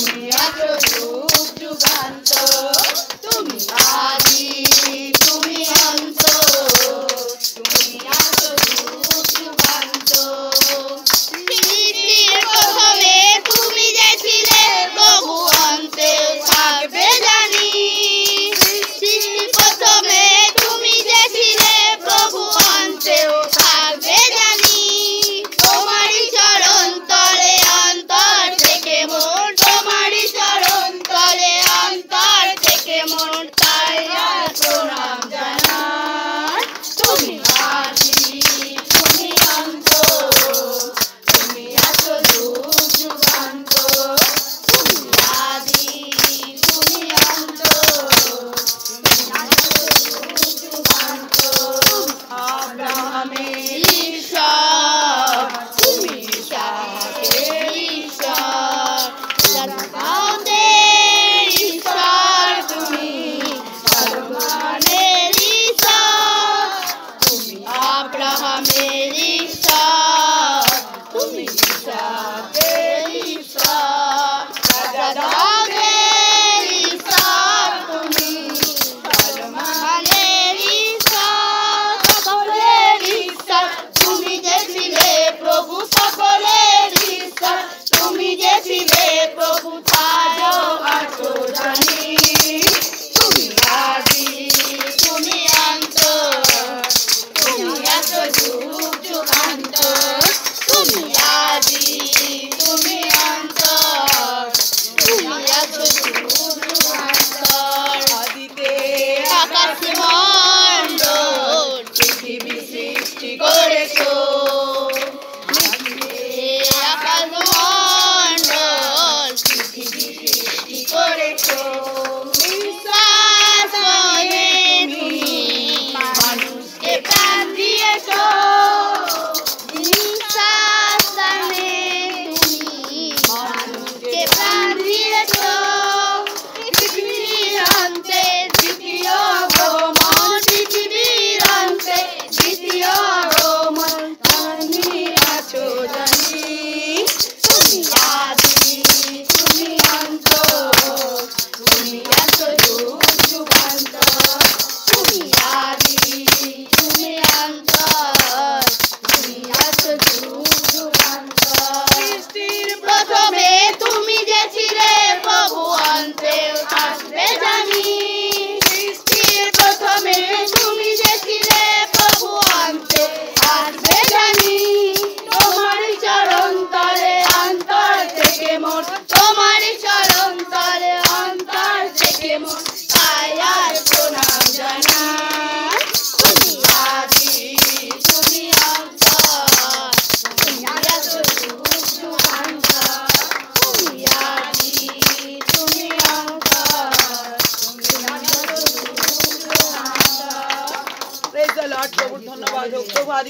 তুমি আছো যুগ যুগান্ত, তুমি আদি তুমি অন্ত, তুমি আছো যুগ যুগান্ত। সৃষ্টির প্রথমে তুমি যে ছিলে, প্রভু অন্তে থাকবে জানি। সৃষ্টির প্রথমে তুমি যে ছিলে, প্রভু অন্তেও থাকবে জানি। তোমারই চরণ তলে অন্তর থেকে মন, তোমারই চরণ তলে অন্তর থেকে মন, তাই আর প্রণাম জানাই। তুমি আদি তুমি অন্ত, তুমি আছো যুগ যুগান্ত, তুমি আদি তুমি অন্ত, তুমি আছো যুগ যুগান্ত। আব্রাহামের ঈশ্বর, তুমি ইসাকের ঈশ্বর, দাউদের ঈশ্বর, তুমি সলোমনের ঈশ্বর। তুমি আব্রাহামের ঈশ্বর, তুমি ইসাকের ঈশ্বর, দাউদের ঈশ্বর, তুমি সলোমনের ঈশ্বর। সকলের ঈশ্বর তুমি যে ছিলে, প্রভু সকলের ঈশ্বর তুমি যে ছিলে, প্রভু তাইও আছো জানি। তুমি আদি তুমি অন্ত, তুমি আছো যুগ যুগান্ত, তুমি আদি তুমি অন্ত, তুমি আছো যুগ যুগান্ত। আদিতে আকাশ মণ্ডল পৃথিবী সৃষ্টি করেছো, আকাশ মণ্ডল পৃথিবী সৃষ্টি করেছো। নিঃশ্বাস হয়ে তুমি মানুষকে প্রাণ দিয়েছো, নিঃশ্বাস টানে তুমি মানুষকে প্রাণ দিয়েছো। পৃথিবীর অন্তে দ্বিতীয় আগমন, পৃথিবীর অন্তে দ্বিতীয় আগমন, তুমি আছো জানি। তুমি আদি তুমি অন্ত, তুমি আছো যুগ যুগান্ত, তুমি আদি তুমি অন্ত, তুমি আছো যুগ যুগান্ত। সৃষ্টির প্রথমে তুমি যে ছিলে, প্রভু অন্তেও আসবে জানি। সৃষ্টির প্রথমে তুমি যে ছিলে, প্রভু অন্তে আসবে জানি। তোমারই চরণ তলে অন্তর থেকে মন, তোমারই চরণ তলে অন্তর থেকে মন, তাই আর প্রণাম জানাই। তুমি আদি তুমি অন্ত, তুমি আছো যুগ যুগান্ত, তুমি আদি তুমি অন্ত, তুমি আছো যুগ যুগান্ত। Praise the Lord. প্রভুর ধন্যবাদ হোক। প্রভু আদি